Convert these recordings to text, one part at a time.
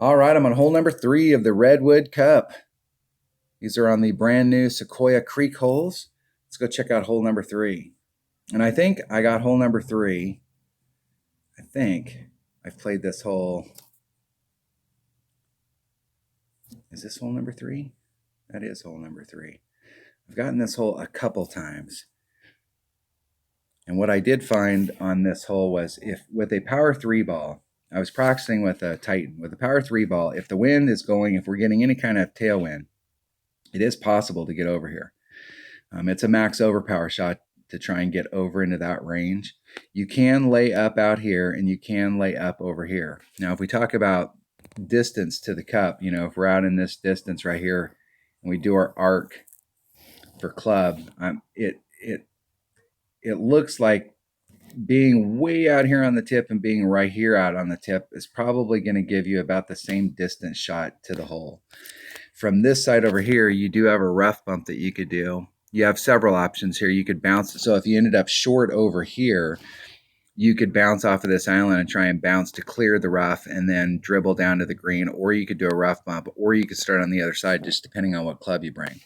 All right, I'm on hole number 3 of the Redwood Cup. These are on the brand new Sequoia Creek holes. Let's go check out hole number 3. And I think I got hole number 3. I think I've played this hole. Is this hole number 3? That is hole number 3. I've gotten this hole a couple times. And what I did find on this hole was if with a power 3 ball, I was practicing with a Titan. With a power 3 ball, if the wind is going, if we're getting any kind of tailwind, it is possible to get over here. It's a max overpower shot to try and get over into that range. You can lay up out here and you can lay up over here. Now, if we talk about distance to the cup, if we're out in this distance right here and we do our arc for club, it looks like being way out here on the tip and being right here out on the tip is probably going to give you about the same distance shot to the hole. From this side over here, you do have a rough bump that you could do. You have several options here. You could bounce. So if you ended up short over here, you could bounce off of this island and try and bounce to clear the rough and then dribble down to the green, or you could do a rough bump, or you could start on the other side, just depending on what club you bring.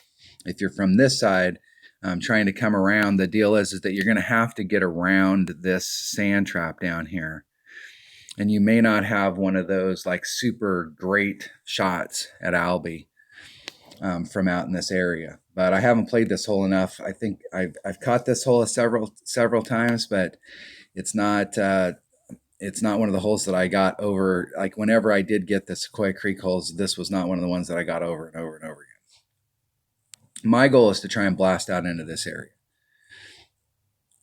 If you're from this side, trying to come around, the deal is that you're going to have to get around this sand trap down here. And you may not have one of those like super great shots at Albie from out in this area. But I haven't played this hole enough. I think I've caught this hole several times, but it's not one of the holes that I got over. Like whenever I did get the Sequoia Creek holes, this was not one of the ones that I got over and over and over again. My goal is to try and blast out into this area.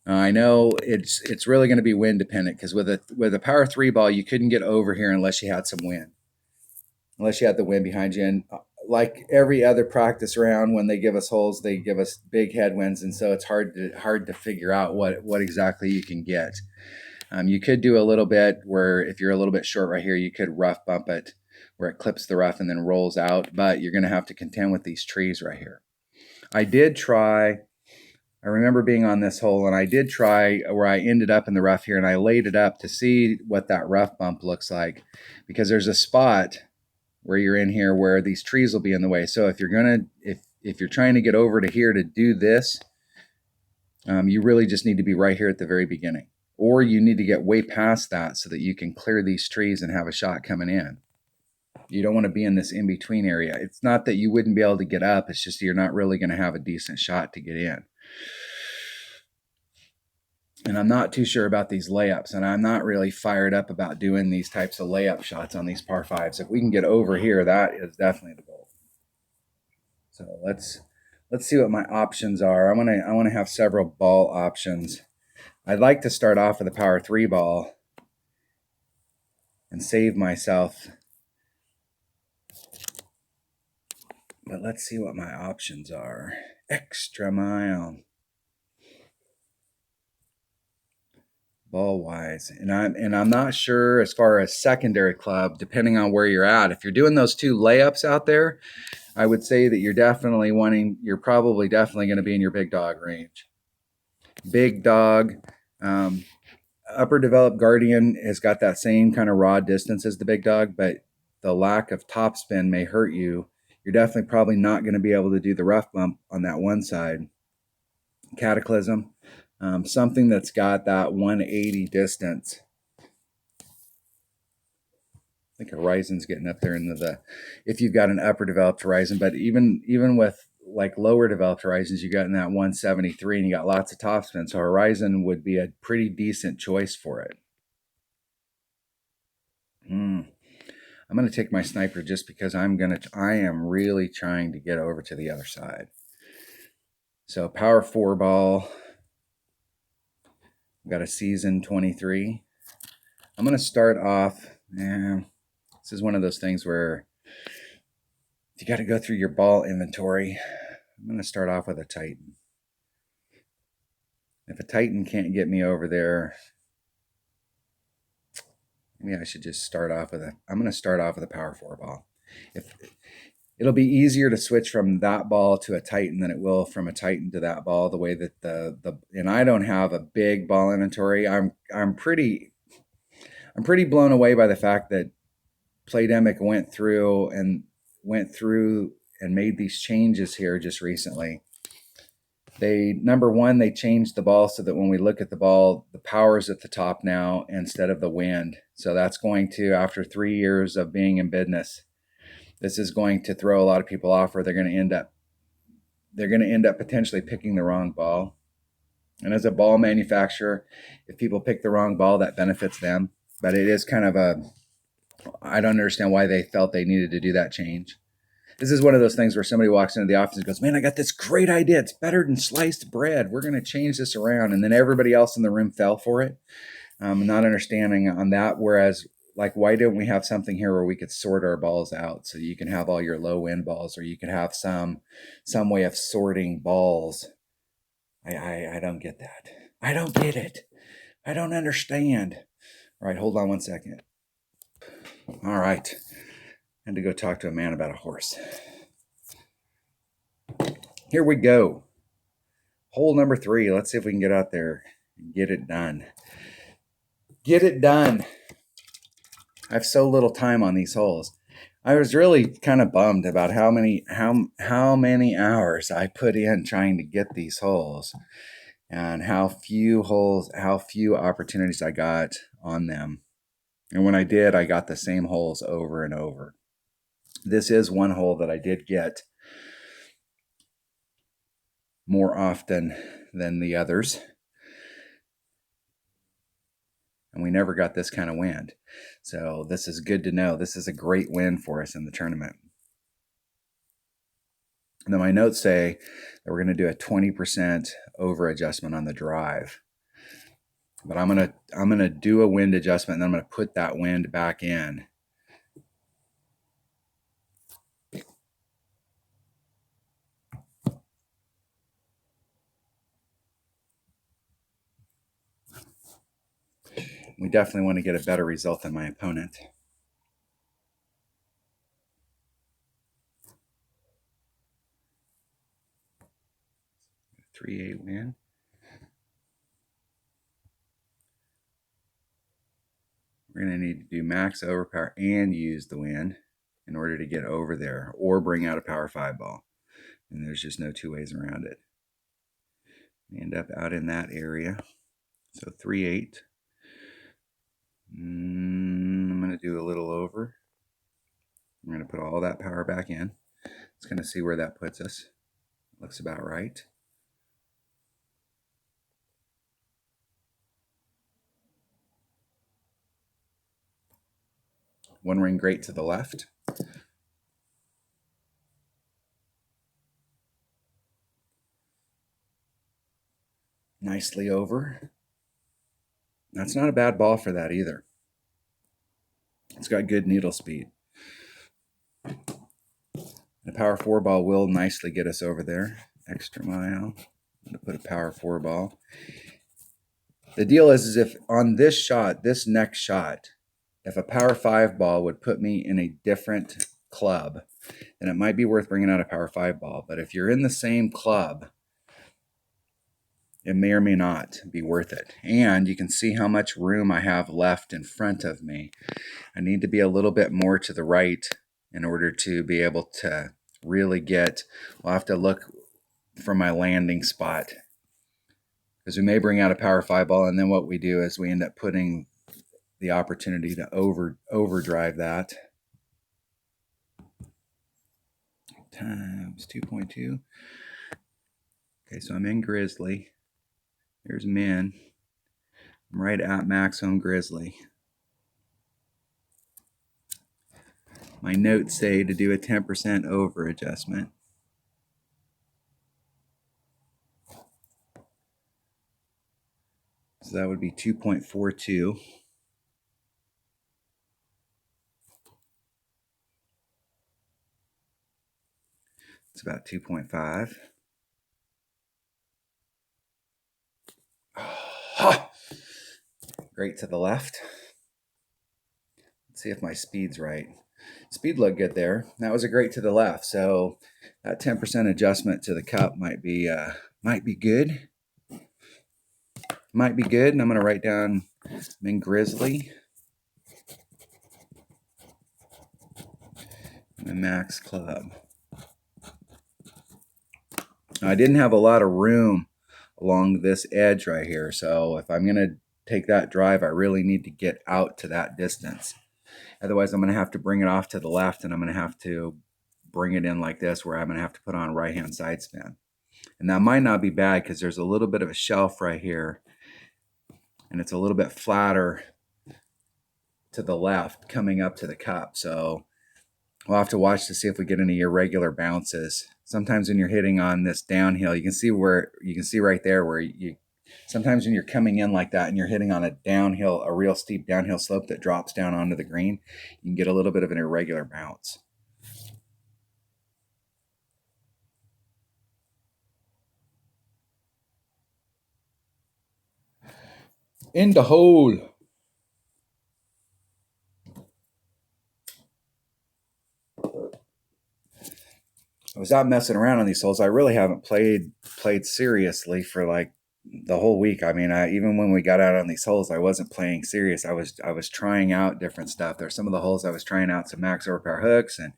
I know it's really going to be wind dependent, because with a power 3 ball, you couldn't get over here unless you had some wind, unless you had the wind behind you. And like every other practice round, when they give us holes, they give us big headwinds, and so it's hard to figure out what exactly you can get. You could do a little bit where if you're a little bit short right here, you could rough bump it where it clips the rough and then rolls out, but you're going to have to contend with these trees right here. I remember being on this hole, and I did try where I ended up in the rough here, and I laid it up to see what that rough bump looks like, because there's a spot where you're in here where these trees will be in the way. So if you're trying to get over to here to do this, you really just need to be right here at the very beginning, or you need to get way past that so that you can clear these trees and have a shot coming in. You don't want to be in this in-between area. It's not that you wouldn't be able to get up. It's just you're not really going to have a decent shot to get in. And I'm not too sure about these layups, and I'm not really fired up about doing these types of layup shots on these par 5s. If we can get over here, that is definitely the goal. So let's see what my options are. I want to have several ball options. I'd like to start off with a power 3 ball and save myself. But let's see what my options are. Extra mile. Ball wise. And I'm not sure as far as secondary club, depending on where you're at. If you're doing those 2 layups out there, I would say that you're probably definitely going to be in your big dog range. Big dog, upper developed Guardian has got that same kind of raw distance as the big dog, but the lack of topspin may hurt you. You're definitely probably not going to be able to do the rough bump on that one side. Cataclysm, something that's got that 180 distance. I think Horizon's getting up there into if you've got an upper developed Horizon, but even with like lower developed Horizons, you got in that 173 and you got lots of topspin. So Horizon would be a pretty decent choice for it. I'm going to take my sniper just because I am really trying to get over to the other side. So power 4 ball. I've got a season 23. I'm going to start off. This is one of those things where you got to go through your ball inventory. I'm going to start off with a Titan. If a Titan can't get me over there, maybe I should just start off with I'm going to start off with a power 4 ball. It'll be easier to switch from that ball to a Titan than it will from a Titan to that ball, the way that and I don't have a big ball inventory. I'm pretty blown away by the fact that Playdemic went through and made these changes here just recently. Number one, they changed the ball so that when we look at the ball, the power's at the top now instead of the wind. So that's going to, after 3 years of being in business, this is going to throw a lot of people off, or they're going to end up potentially picking the wrong ball. And as a ball manufacturer, if people pick the wrong ball, that benefits them. But it is kind of I don't understand why they felt they needed to do that change. This is one of those things where somebody walks into the office and goes, man, I got this great idea. It's better than sliced bread. We're going to change this around. And then everybody else in the room fell for it. Not understanding on that. Whereas, like, why don't we have something here where we could sort our balls out so you can have all your low wind balls, or you could have some way of sorting balls. I don't get that. I don't get it. I don't understand. All right, hold on one second. All right. I had to go talk to a man about a horse. Here we go. Hole number 3. Let's see if we can get out there and get it done. Get it done. I have so little time on these holes. I was really kind of bummed about how many hours I put in trying to get these holes, and how few opportunities I got on them. And when I did, I got the same holes over and over. This is one hole that I did get more often than the others. And we never got this kind of wind. So this is good to know. This is a great win for us in the tournament. And then my notes say that we're going to do a 20% over adjustment on the drive. But I'm going to do a wind adjustment, and then I'm going to put that wind back in. We definitely want to get a better result than my opponent. A 3/8 wind. We're going to need to do max overpower and use the wind in order to get over there, or bring out a power 5 ball. And there's just no two ways around it. We end up out in that area. So 3/8. I'm going to do a little over. I'm going to put all that power back in. It's going to see where that puts us. Looks about right. One ring great to the left. Nicely over. That's not a bad ball for that either. It's got good needle speed. The power 4 ball will nicely get us over there. Extra mile. I'm going to put a power 4 ball. The deal is if on this shot, this next shot, if a power 5 ball would put me in a different club, then it might be worth bringing out a power 5 ball. But if you're in the same club, it may or may not be worth it. And you can see how much room I have left in front of me. I need to be a little bit more to the right in order to be able to really get, we'll have to look for my landing spot, because we may bring out a power 5 ball, and then what we do is we end up putting the opportunity to overdrive that. Times 2.2. Okay, so I'm in Grizzly. There's min. I'm right at maximum Grizzly. My notes say to do a 10% over adjustment. So that would be 2.42. It's about 2.5. Oh, great to the left. Let's see if my speed's right. Speed looked good there. That was a great to the left. So that 10% adjustment to the cup might be good. Might be good. And I'm going to write down I'm in Grizzly. My max club. Now, I didn't have a lot of room along this edge right here, so if I'm going to take that drive, I really need to get out to that distance. Otherwise, I'm going to have to bring it off to the left, and I'm going to have to bring it in like this, where I'm going to have to put on a right-hand side spin. And that might not be bad because there's a little bit of a shelf right here, and it's a little bit flatter to the left coming up to the cup. So we'll have to watch to see if we get any irregular bounces. Sometimes when you're hitting on this downhill, you can see right there where you sometimes when you're coming in like that and you're hitting on a downhill, a real steep downhill slope that drops down onto the green, you can get a little bit of an irregular bounce. In the hole. I was out messing around on these holes. I really haven't played seriously for like the whole week. I mean, even when we got out on these holes, I wasn't playing serious. I was trying out different stuff. There's some of the holes I was trying out some max overpower hooks and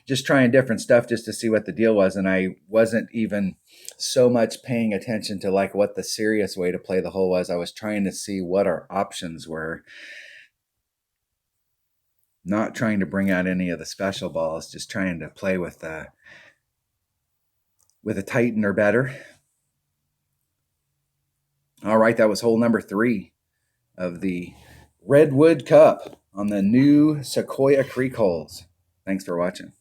just trying different stuff just to see what the deal was. And I wasn't even so much paying attention to like what the serious way to play the hole was. I was trying to see what our options were. Not trying to bring out any of the special balls, just trying to play with a Titan or better. All right, that was hole number 3 of the Redwood Cup on the new Sequoia Creek holes. Thanks for watching.